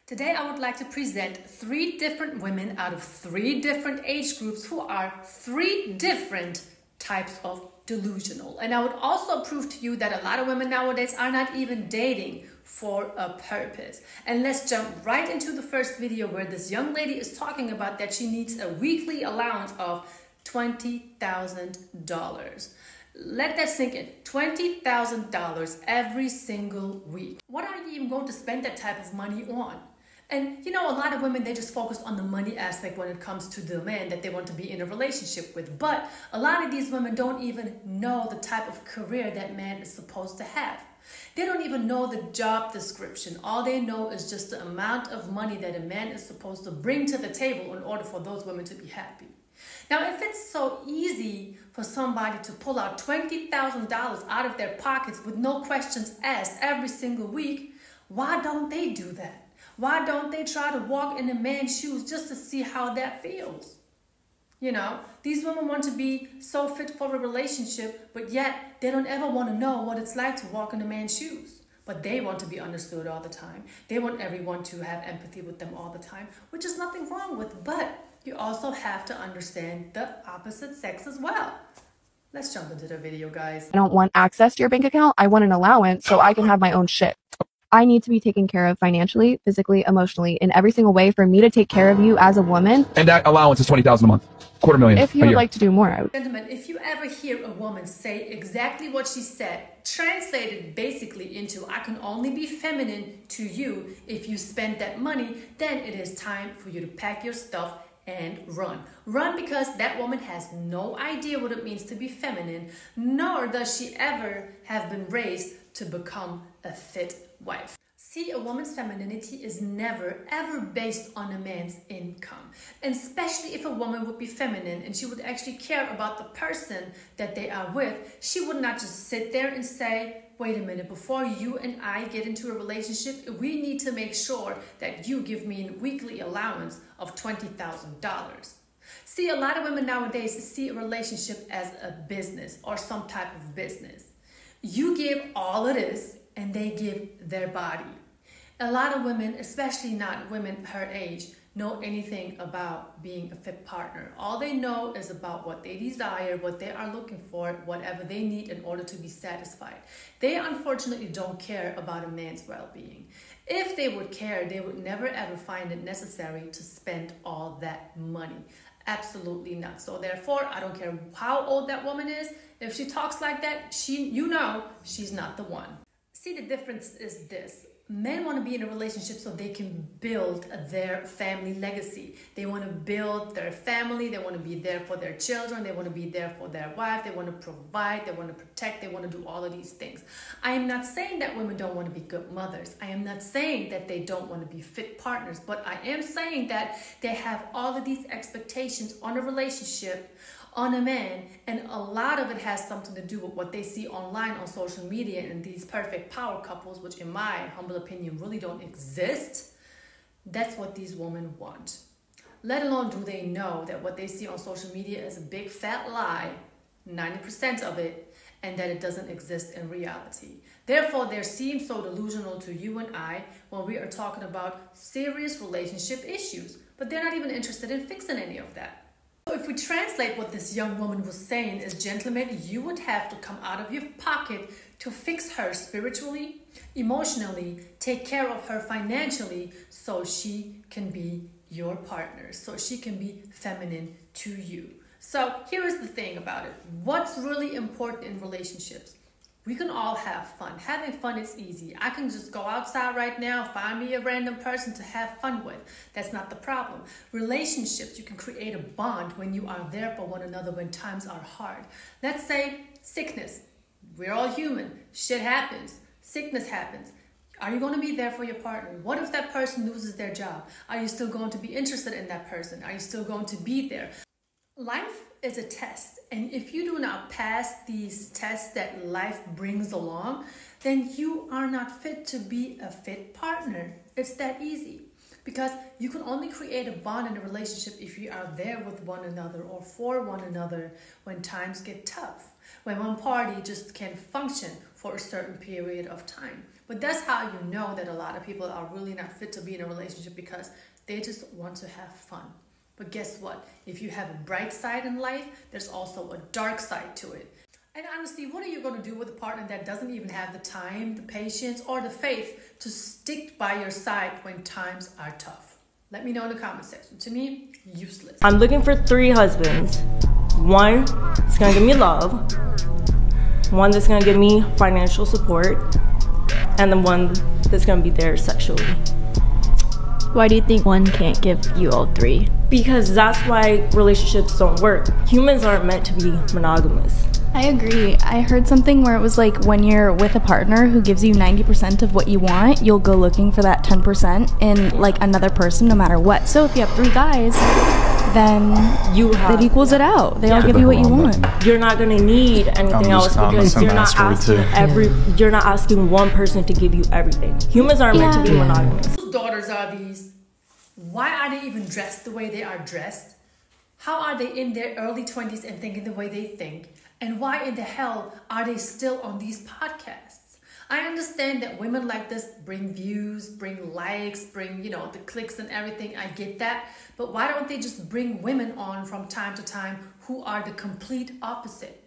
Today I would like to present 3 different women out of 3 different age groups who are 3 different types of delusional. And I would also prove to you that a lot of women nowadays are not even dating for a purpose. And let's jump right into the first video where this young lady is talking about that she needs a weekly allowance of $20,000. Let that sink in. $20,000 every single week. What are you even going to spend that type of money on? And you know, a lot of women, they just focus on the money aspect when it comes to the man that they want to be in a relationship with. But a lot of these women don't even know the type of career that man is supposed to have. They don't even know the job description. All they know is just the amount of money that a man is supposed to bring to the table in order for those women to be happy. Now, if it's so easy for somebody to pull out $20,000 out of their pockets with no questions asked every single week, why don't they do that? Why don't they try to walk in a man's shoes just to see how that feels? You know, these women want to be so fit for a relationship, but yet they don't ever want to know what it's like to walk in a man's shoes. But they want to be understood all the time. They want everyone to have empathy with them all the time, which is nothing wrong with, but you also have to understand the opposite sex as well. Let's jump into the video, guys. I don't want access to your bank account. I want an allowance so I can have my own shit. I need to be taken care of financially, physically, emotionally, in every single way for me to take care of you as a woman. And that allowance is $20,000 a month, $250,000. If you would like to do more, I would. Gentlemen, if you ever hear a woman say exactly what she said, translated basically into I can only be feminine to you if you spend that money, then it is time for you to pack your stuff and run. Run, because that woman has no idea what it means to be feminine, nor does she ever have been raised to become a fit wife. See, a woman's femininity is never ever based on a man's income. And especially if a woman would be feminine and she would actually care about the person that they are with, she would not just sit there and say, wait a minute, before you and I get into a relationship, we need to make sure that you give me a weekly allowance of $20,000. See, a lot of women nowadays see a relationship as a business or some type of business. You give all it is and they give their body. A lot of women, especially not women her age, know anything about being a fit partner. All they know is about what they desire, what they are looking for, whatever they need in order to be satisfied. They unfortunately don't care about a man's well-being. If they would care, they would never ever find it necessary to spend all that money. Absolutely not. So therefore, I don't care how old that woman is. If she talks like that, you know she's not the one. See, the difference is this. Men want to be in a relationship so they can build their family legacy. They want to build their family. They want to be there for their children. They want to be there for their wife. They want to provide. They want to protect. They want to do all of these things. I am not saying that women don't want to be good mothers. I am not saying that they don't want to be fit partners. But I am saying that they have all of these expectations on a relationship, on a man, and a lot of it has something to do with what they see online on social media and these perfect power couples, which in my humble opinion really don't exist. That's what these women want. Let alone do they know that what they see on social media is a big fat lie, 90% of it, and that it doesn't exist in reality. Therefore, they seem so delusional to you and I when we are talking about serious relationship issues, but they're not even interested in fixing any of that. So if we translate what this young woman was saying is, gentlemen, you would have to come out of your pocket to fix her spiritually, emotionally, take care of her financially, so she can be your partner, so she can be feminine to you. So here is the thing about it. What's really important in relationships? We can all have fun. Having fun is easy. I can just go outside right now, find me a random person to have fun with. That's not the problem. Relationships, you can create a bond when you are there for one another when times are hard. Let's say sickness. We're all human. Shit happens. Sickness happens. Are you going to be there for your partner? What if that person loses their job? Are you still going to be interested in that person? Are you still going to be there? Life is a test, and if you do not pass these tests that life brings along, then you are not fit to be a fit partner. It's that easy, because you can only create a bond in a relationship if you are there with one another or for one another when times get tough, when one party just can't function for a certain period of time. But that's how you know that a lot of people are really not fit to be in a relationship, because they just want to have fun. But guess what? If you have a bright side in life, there's also a dark side to it. And honestly, what are you going to do with a partner that doesn't even have the time, the patience, or the faith to stick by your side when times are tough? Let me know in the comment section. To me, useless. I'm looking for 3 husbands. One that's going to give me love. One that's going to give me financial support. And the one that's going to be there sexually. Why do you think one can't give you all 3? Because that's why relationships don't work. Humans aren't meant to be monogamous. I agree. I heard something where it was like when you're with a partner who gives you 90% of what you want, you'll go looking for that 10% in like another person no matter what. So if you have 3 guys, then it equals it out. They all give you what you want. You're not going to need anything else because you're not asking one person to give you everything. Humans aren't meant to be monogamous. Whose daughters are these? Why are they even dressed the way they are dressed? How are they in their early 20s and thinking the way they think? And why in the hell are they still on these podcasts? I understand that women like this bring views, bring likes, bring, the clicks and everything. I get that. But why don't they just bring women on from time to time who are the complete opposite?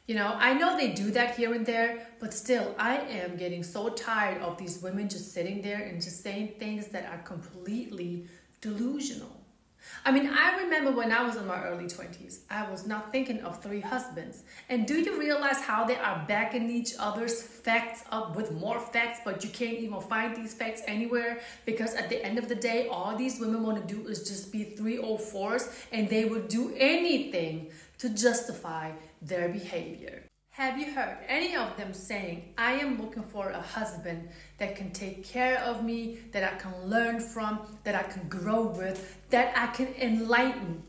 I know they do that here and there, but still, I am getting so tired of these women just sitting there and just saying things that are completely delusional. I mean, I remember when I was in my early 20s, I was not thinking of 3 husbands. And do you realize how they are backing each other's facts up with more facts, but you can't even find these facts anywhere? Because at the end of the day, all these women want to do is just be 304s, and they will do anything to justify their behavior. Have you heard any of them saying, I am looking for a husband that can take care of me, that I can learn from, that I can grow with, that I can enlighten?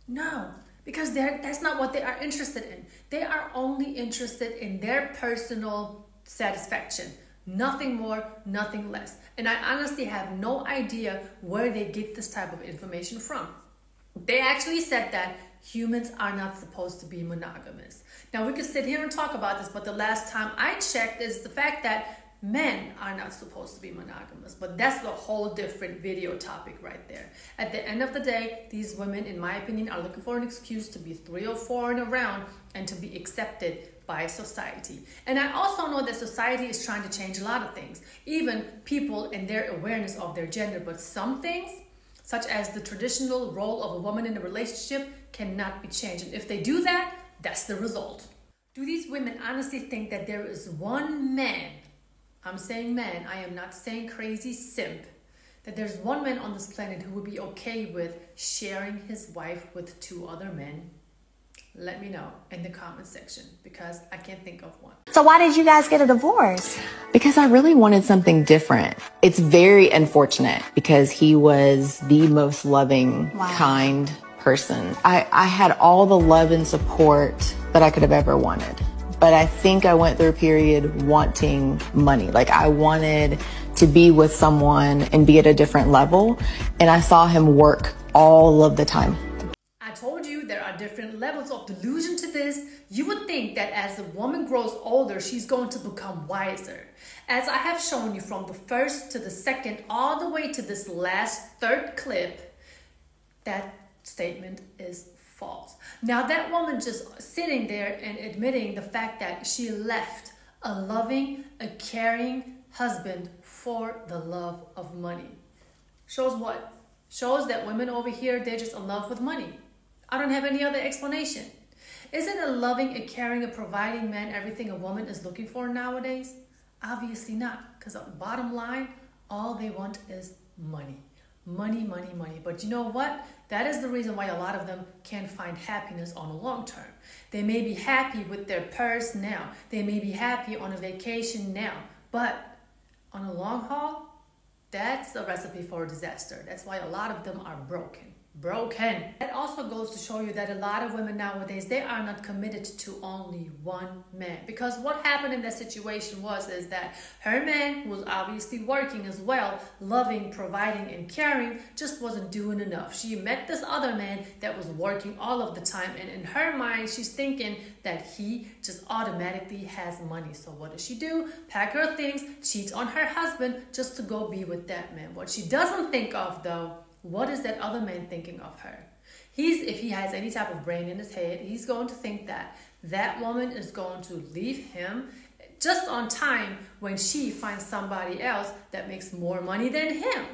No, because that's not what they are interested in. They are only interested in their personal satisfaction. Nothing more, nothing less. And I honestly have no idea where they get this type of information from. They actually said that humans are not supposed to be monogamous. Now, we could sit here and talk about this, but the last time I checked is the fact that men are not supposed to be monogamous. But that's a whole different video topic right there. At the end of the day, these women, in my opinion, are looking for an excuse to be 3 or 4 and around and to be accepted by society. And I also know that society is trying to change a lot of things, even people and their awareness of their gender. But some things, such as the traditional role of a woman in a relationship, cannot be changed. And if they do that, that's the result. Do these women honestly think that there is one man, I'm saying man, I am not saying crazy simp, that there's one man on this planet who would be okay with sharing his wife with 2 other men? Let me know in the comment section, because I can't think of one. So why did you guys get a divorce? Because I really wanted something different. It's very unfortunate because he was the most loving, kind person. I had all the love and support that I could have ever wanted. But I think I went through a period wanting money. Like, I wanted to be with someone and be at a different level. And I saw him work all of the time. I told you there are different levels of delusion to this. You would think that as the woman grows older, she's going to become wiser. As I have shown you from the first to the second, all the way to this last 3rd clip, that statement is false. Now, that woman just sitting there and admitting the fact that she left a loving, a caring husband for the love of money shows what? Shows that women over here, they're just in love with money. I don't have any other explanation. Isn't a loving, a caring, a providing man everything a woman is looking for nowadays? Obviously not, because bottom line, all they want is money. Money, money, money. But you know what? That is the reason why a lot of them can't find happiness on the long term. They may be happy with their purse now. They may be happy on a vacation now. But on a long haul, that's a recipe for a disaster. That's why a lot of them are broken. broken. That also goes to show you that a lot of women nowadays, they are not committed to only one man. Because what happened in that situation is that her man, who was obviously working as well, loving, providing, and caring, just wasn't doing enough. She met this other man that was working all of the time, and in her mind, she's thinking that he just automatically has money. So what does she do? Pack her things, cheats on her husband just to go be with that man. What she doesn't think of, though, what is that other man thinking of her? If he has any type of brain in his head, he's going to think that that woman is going to leave him just on time when she finds somebody else that makes more money than him.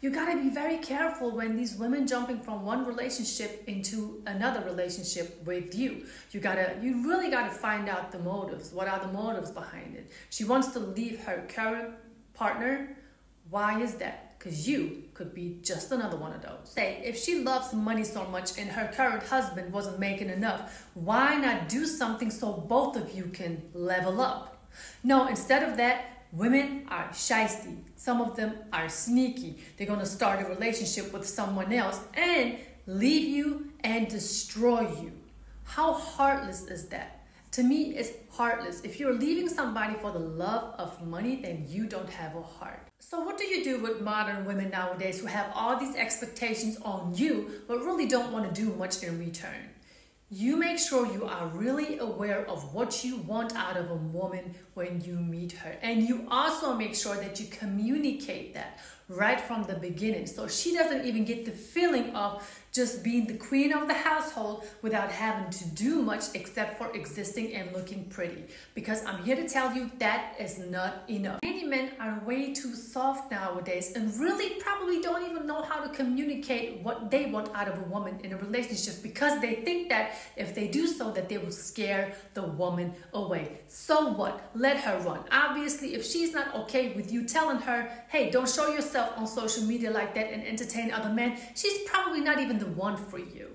You got to be very careful when these women jumping from one relationship into another relationship with you. You really got to find out the motives. What are the motives behind it? She wants to leave her current partner. Why is that? Because you could be just another one of those. Say, if she loves money so much and her current husband wasn't making enough, why not do something so both of you can level up? No, instead of that, women are shiesty. Some of them are sneaky. They're going to start a relationship with someone else and leave you and destroy you. How heartless is that? To me, it's heartless. If you're leaving somebody for the love of money, then you don't have a heart. So what do you do with modern women nowadays who have all these expectations on you, but really don't want to do much in return? You make sure you are really aware of what you want out of a woman when you meet her. And you also make sure that you communicate that right from the beginning, so she doesn't even get the feeling of just being the queen of the household without having to do much except for existing and looking pretty. Because I'm here to tell you that is not enough. Many men are way too soft nowadays and really probably don't even know how to communicate what they want out of a woman in a relationship, because they think that if they do so, that they will scare the woman away. So what? Let her run. Obviously, if she's not okay with you telling her, hey, don't show yourself on social media like that and entertain other men, she's probably not even the one for you.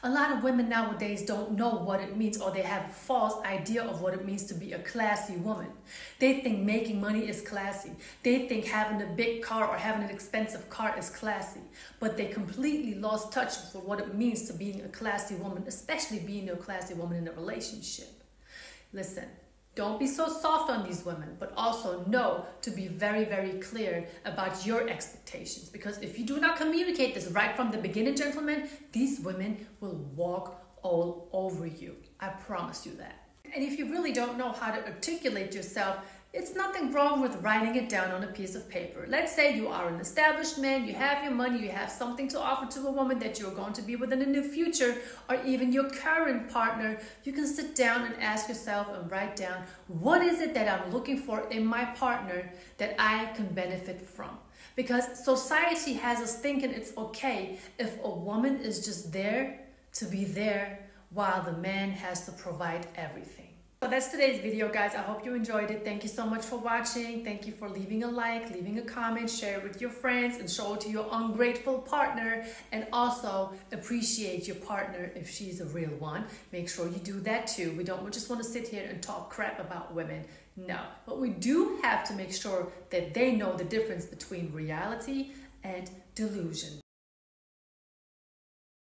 A lot of women nowadays don't know what it means, or they have a false idea of what it means to be a classy woman. They think making money is classy. They think having a big car or having an expensive car is classy. But they completely lost touch for what it means to being a classy woman, especially being a classy woman in a relationship. Listen, don't be so soft on these women, but also know to be very, very clear about your expectations. Because if you do not communicate this right from the beginning, gentlemen, these women will walk all over you. I promise you that. And if you really don't know how to articulate yourself, it's nothing wrong with writing it down on a piece of paper. Let's say you are an established man, you have your money, you have something to offer to a woman that you're going to be with in the near future, or even your current partner. You can sit down and ask yourself and write down, what is it that I'm looking for in my partner that I can benefit from? Because society has us thinking it's okay if a woman is just there to be there while the man has to provide everything. So that's today's video, guys. I hope you enjoyed it. Thank you so much for watching. Thank you for leaving a like, leaving a comment, share it with your friends, and show it to your ungrateful partner. And also appreciate your partner if she's a real one. Make sure you do that too. We don't just want to sit here and talk crap about women. No, but we do have to make sure that they know the difference between reality and delusion.